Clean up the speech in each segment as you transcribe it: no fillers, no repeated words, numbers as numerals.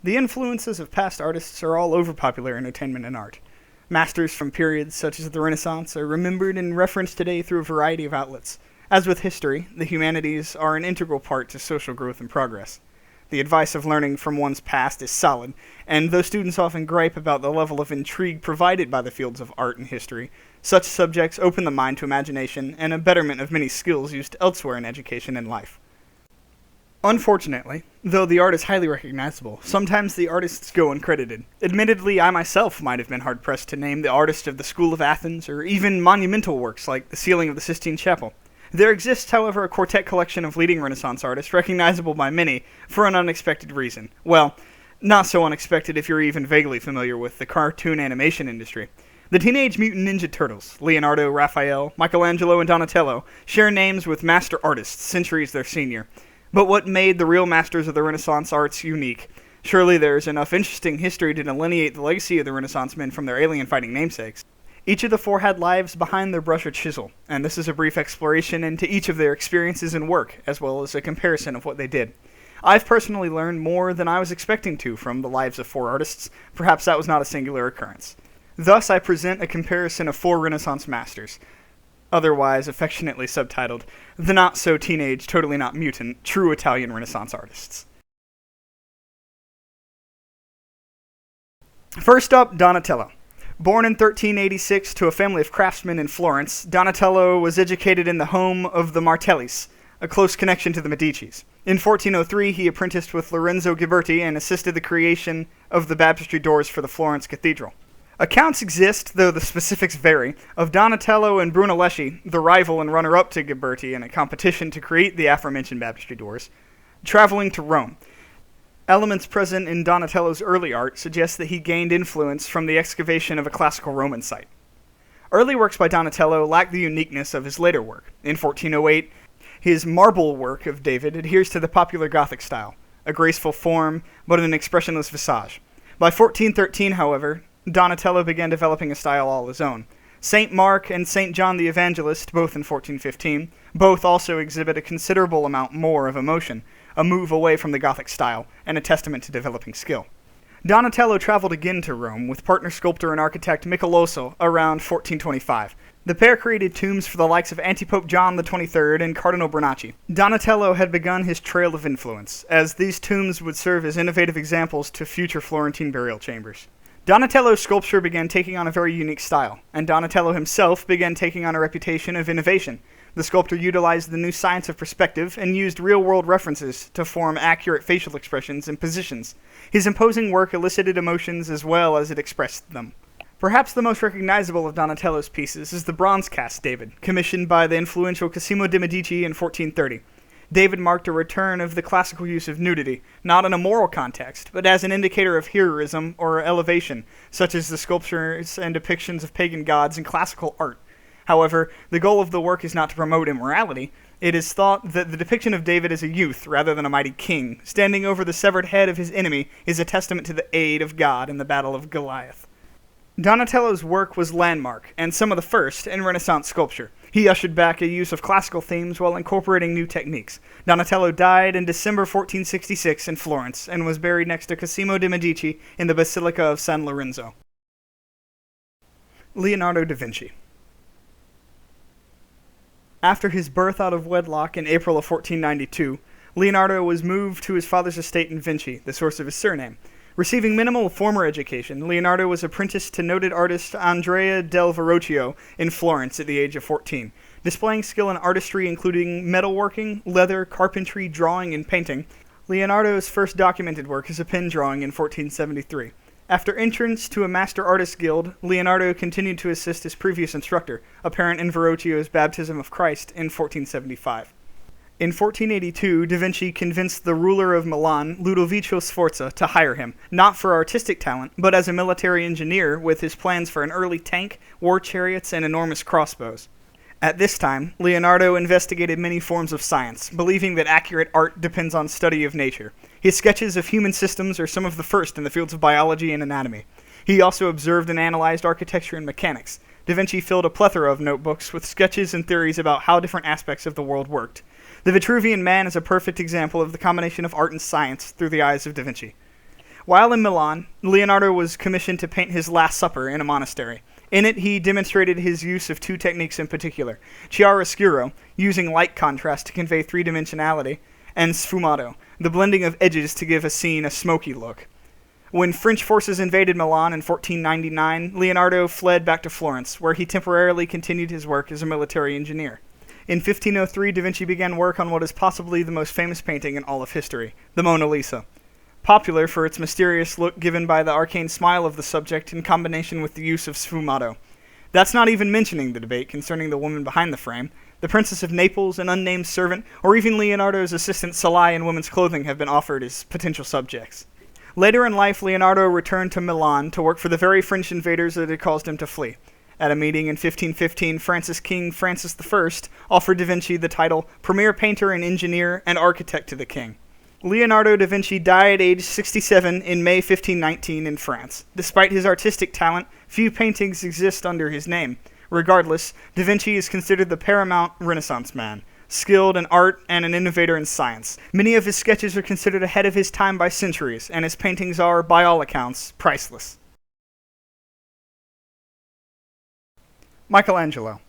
The influences of past artists are all over popular entertainment and art. Masters from periods such as the Renaissance are remembered and referenced today through a variety of outlets. As with history, the humanities are an integral part to social growth and progress. The advice of learning from one's past is solid, and though students often gripe about the level of intrigue provided by the fields of art and history, such subjects open the mind to imagination and a betterment of many skills used elsewhere in education and life. Unfortunately, though the art is highly recognizable, sometimes the artists go uncredited. Admittedly, I myself might have been hard-pressed to name the artist of the School of Athens, or even monumental works like the ceiling of the Sistine Chapel. There exists, however, a quartet collection of leading Renaissance artists, recognizable by many, for an unexpected reason. Well, not so unexpected if you're even vaguely familiar with the cartoon animation industry. The Teenage Mutant Ninja Turtles, Leonardo, Raphael, Michelangelo, and Donatello, share names with master artists centuries their senior. But what made the real masters of the Renaissance arts unique? Surely there's enough interesting history to delineate the legacy of the Renaissance men from their alien-fighting namesakes. Each of the four had lives behind their brush or chisel, and this is a brief exploration into each of their experiences and work, as well as a comparison of what they did. I've personally learned more than I was expecting to from the lives of four artists. Perhaps that was not a singular occurrence. Thus, I present a comparison of four Renaissance masters, otherwise affectionately subtitled, The Not-So-Teenage, Totally Not Mutant, True Italian Renaissance Artists. First up, Donatello. Born in 1386 to a family of craftsmen in Florence, Donatello was educated in the home of the Martellis, a close connection to the Medicis. In 1403, he apprenticed with Lorenzo Ghiberti and assisted the creation of the baptistry doors for the Florence Cathedral. Accounts exist, though the specifics vary, of Donatello and Brunelleschi, the rival and runner-up to Ghiberti in a competition to create the aforementioned baptistry doors, traveling to Rome. Elements present in Donatello's early art suggest that he gained influence from the excavation of a classical Roman site. Early works by Donatello lack the uniqueness of his later work. In 1408, his marble work of David adheres to the popular Gothic style, a graceful form, but an expressionless visage. By 1413, however, Donatello began developing a style all his own. St. Mark and St. John the Evangelist, both in 1415, both also exhibit a considerable amount more of emotion, a move away from the Gothic style, and a testament to developing skill. Donatello traveled again to Rome with partner sculptor and architect Michelozzo around 1425. The pair created tombs for the likes of Antipope John XXIII and Cardinal Bernacchi. Donatello had begun his trail of influence, as these tombs would serve as innovative examples to future Florentine burial chambers. Donatello's sculpture began taking on a very unique style, and Donatello himself began taking on a reputation of innovation. The sculptor utilized the new science of perspective and used real-world references to form accurate facial expressions and positions. His imposing work elicited emotions as well as it expressed them. Perhaps the most recognizable of Donatello's pieces is the bronze cast David, commissioned by the influential Cosimo de' Medici in 1430. David marked a return of the classical use of nudity, not in a moral context, but as an indicator of heroism or elevation, such as the sculptures and depictions of pagan gods in classical art. However, the goal of the work is not to promote immorality. It is thought that the depiction of David as a youth rather than a mighty king, standing over the severed head of his enemy, is a testament to the aid of God in the battle of Goliath. Donatello's work was landmark, and some of the first, in Renaissance sculpture. He ushered back a use of classical themes while incorporating new techniques. Donatello died in December 1466 in Florence, and was buried next to Cosimo de' Medici in the Basilica of San Lorenzo. Leonardo da Vinci. After his birth out of wedlock in April of 1492, Leonardo was moved to his father's estate in Vinci, the source of his surname. Receiving minimal formal education, Leonardo was apprenticed to noted artist Andrea del Verrocchio in Florence at the age of 14, displaying skill in artistry including metalworking, leather, carpentry, drawing, and painting. Leonardo's first documented work is a pen drawing in 1473. After entrance to a Master Artists Guild, Leonardo continued to assist his previous instructor, apparent in Verrocchio's Baptism of Christ in 1475. In 1482, Da Vinci convinced the ruler of Milan, Ludovico Sforza, to hire him, not for artistic talent, but as a military engineer with his plans for an early tank, war chariots, and enormous crossbows. At this time, Leonardo investigated many forms of science, believing that accurate art depends on study of nature. His sketches of human systems are some of the first in the fields of biology and anatomy. He also observed and analyzed architecture and mechanics. Da Vinci filled a plethora of notebooks with sketches and theories about how different aspects of the world worked. The Vitruvian Man is a perfect example of the combination of art and science through the eyes of Da Vinci. While in Milan, Leonardo was commissioned to paint his Last Supper in a monastery. In it, he demonstrated his use of two techniques in particular, chiaroscuro, using light contrast to convey three-dimensionality, and sfumato, the blending of edges to give a scene a smoky look. When French forces invaded Milan in 1499, Leonardo fled back to Florence, where he temporarily continued his work as a military engineer. In 1503, Da Vinci began work on what is possibly the most famous painting in all of history, the Mona Lisa. Popular for its mysterious look given by the arcane smile of the subject in combination with the use of sfumato. That's not even mentioning the debate concerning the woman behind the frame. The Princess of Naples, an unnamed servant, or even Leonardo's assistant Salai in women's clothing have been offered as potential subjects. Later in life, Leonardo returned to Milan to work for the very French invaders that had caused him to flee. At a meeting in 1515, King Francis I offered Da Vinci the title Premier Painter and Engineer and Architect to the king. Leonardo da Vinci died aged 67 in May 1519 in France. Despite his artistic talent, few paintings exist under his name. Regardless, Da Vinci is considered the paramount Renaissance man, skilled in art and an innovator in science. Many of his sketches are considered ahead of his time by centuries, and his paintings are, by all accounts, priceless. Michelangelo.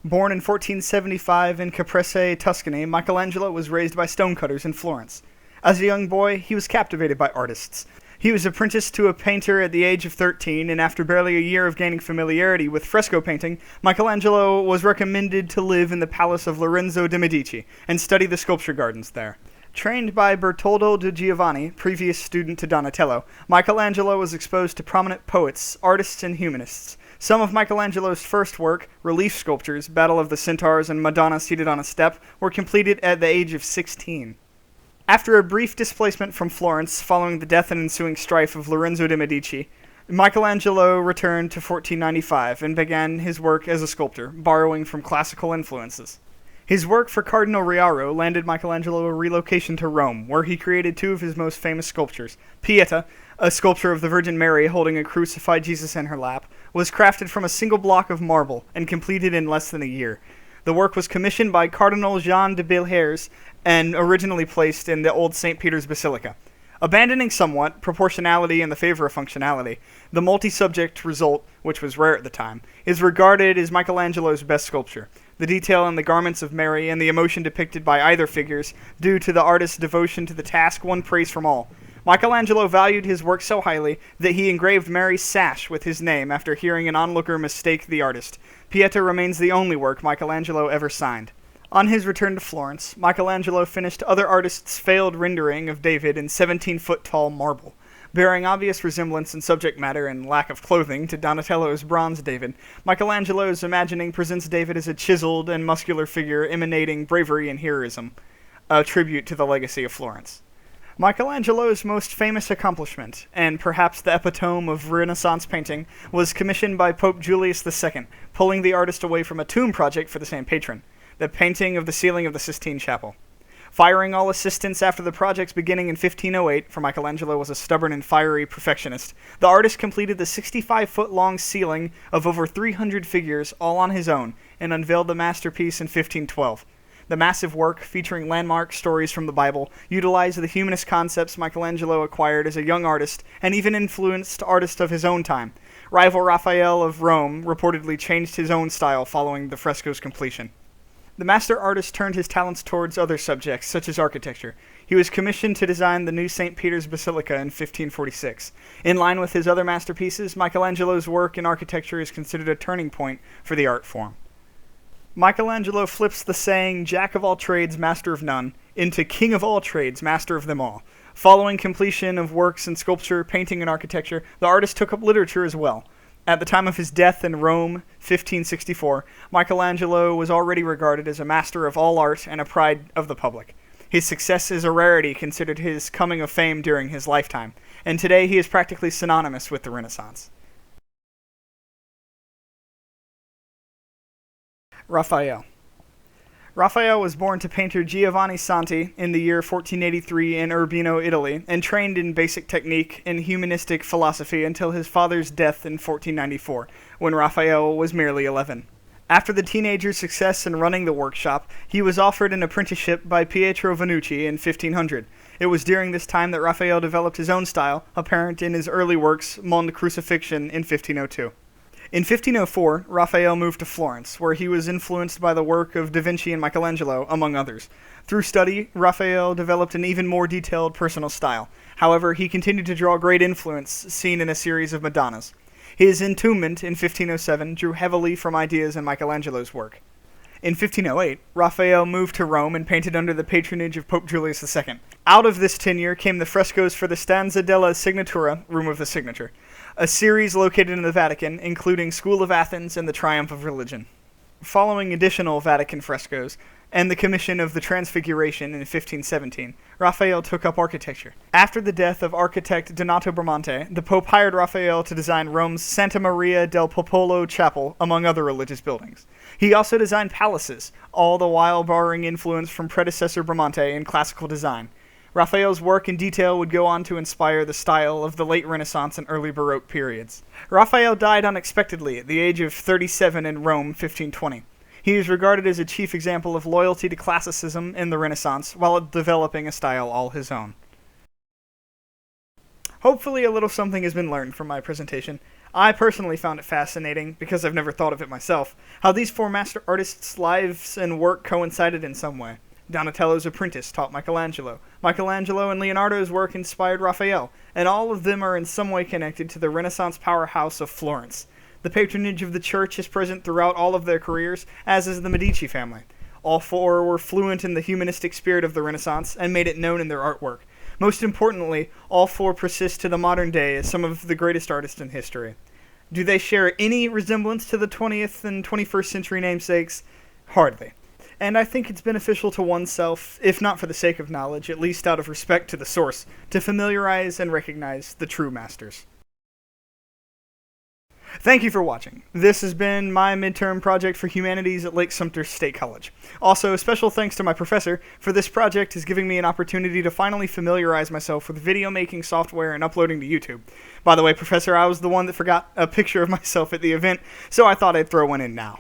Born in 1475 in Caprese, Tuscany, Michelangelo was raised by stonecutters in Florence. As a young boy, he was captivated by artists. He was apprenticed to a painter at the age of 13, and after barely a year of gaining familiarity with fresco painting, Michelangelo was recommended to live in the palace of Lorenzo de' Medici and study the sculpture gardens there. Trained by Bertoldo di Giovanni, previous student to Donatello, Michelangelo was exposed to prominent poets, artists, and humanists. Some of Michelangelo's first work, relief sculptures, Battle of the Centaurs and Madonna Seated on a Step, were completed at the age of 16. After a brief displacement from Florence following the death and ensuing strife of Lorenzo de' Medici, Michelangelo returned to 1495 and began his work as a sculptor, borrowing from classical influences. His work for Cardinal Riaro landed Michelangelo a relocation to Rome, where he created two of his most famous sculptures. Pieta, a sculpture of the Virgin Mary holding a crucified Jesus in her lap, was crafted from a single block of marble and completed in less than a year. The work was commissioned by Cardinal Jean de Bellières and originally placed in the old St. Peter's Basilica. Abandoning somewhat proportionality in the favor of functionality, the multi-subject result, which was rare at the time, is regarded as Michelangelo's best sculpture. The detail in the garments of Mary and the emotion depicted by either figures, due to the artist's devotion to the task, won praise from all. Michelangelo valued his work so highly that he engraved Mary's sash with his name after hearing an onlooker mistake the artist. Pieta remains the only work Michelangelo ever signed. On his return to Florence, Michelangelo finished other artists' failed rendering of David in 17-foot-tall marble. Bearing obvious resemblance in subject matter and lack of clothing to Donatello's bronze David, Michelangelo's imagining presents David as a chiseled and muscular figure emanating bravery and heroism, a tribute to the legacy of Florence. Michelangelo's most famous accomplishment, and perhaps the epitome of Renaissance painting, was commissioned by Pope Julius II, pulling the artist away from a tomb project for the same patron, the painting of the ceiling of the Sistine Chapel. Firing all assistance after the project's beginning in 1508, for Michelangelo was a stubborn and fiery perfectionist, the artist completed the 65-foot-long ceiling of over 300 figures all on his own, and unveiled the masterpiece in 1512. The massive work, featuring landmark stories from the Bible, utilized the humanist concepts Michelangelo acquired as a young artist and even influenced artists of his own time. Rival Raphael of Rome reportedly changed his own style following the fresco's completion. The master artist turned his talents towards other subjects, such as architecture. He was commissioned to design the new St. Peter's Basilica in 1546. In line with his other masterpieces, Michelangelo's work in architecture is considered a turning point for the art form. Michelangelo flips the saying, "Jack of all trades, master of none," into "King of all trades, master of them all." Following completion of works in sculpture, painting, and architecture, the artist took up literature as well. At the time of his death in Rome, 1564, Michelangelo was already regarded as a master of all art and a pride of the public. His success is a rarity considered his coming of fame during his lifetime, and today he is practically synonymous with the Renaissance. Raphael. Raphael was born to painter Giovanni Santi in the year 1483 in Urbino, Italy, and trained in basic technique and humanistic philosophy until his father's death in 1494, when Raphael was merely 11. After the teenager's success in running the workshop, he was offered an apprenticeship by Pietro Vannucci in 1500. It was during this time that Raphael developed his own style, apparent in his early works Monde Crucifixion in 1502. In 1504, Raphael moved to Florence, where he was influenced by the work of Da Vinci and Michelangelo, among others. Through study, Raphael developed an even more detailed personal style. However, he continued to draw great influence seen in a series of Madonnas. His entombment in 1507 drew heavily from ideas in Michelangelo's work. In 1508, Raphael moved to Rome and painted under the patronage of Pope Julius II. Out of this tenure came the frescoes for the Stanza della Signatura, Room of the Signature, a series located in the Vatican, including School of Athens and the Triumph of Religion. Following additional Vatican frescoes, and the commission of the Transfiguration in 1517, Raphael took up architecture. After the death of architect Donato Bramante, the Pope hired Raphael to design Rome's Santa Maria del Popolo Chapel, among other religious buildings. He also designed palaces, all the while borrowing influence from predecessor Bramante in classical design. Raphael's work in detail would go on to inspire the style of the late Renaissance and early Baroque periods. Raphael died unexpectedly at the age of 37 in Rome, 1520. He is regarded as a chief example of loyalty to classicism in the Renaissance, while developing a style all his own. Hopefully a little something has been learned from my presentation. I personally found it fascinating, because I've never thought of it myself, how these four master artists' lives and work coincided in some way. Donatello's apprentice taught Michelangelo. Michelangelo and Leonardo's work inspired Raphael, and all of them are in some way connected to the Renaissance powerhouse of Florence. The patronage of the church is present throughout all of their careers, as is the Medici family. All four were fluent in the humanistic spirit of the Renaissance and made it known in their artwork. Most importantly, all four persist to the modern day as some of the greatest artists in history. Do they share any resemblance to the 20th and 21st century namesakes? Hardly. And I think it's beneficial to oneself, if not for the sake of knowledge, at least out of respect to the source, to familiarize and recognize the true masters. Thank you for watching. This has been my midterm project for Humanities at Lake Sumter State College. Also, a special thanks to my professor, for this project is giving me an opportunity to finally familiarize myself with video making software and uploading to YouTube. By the way, Professor, I was the one that forgot a picture of myself at the event, so I thought I'd throw one in now.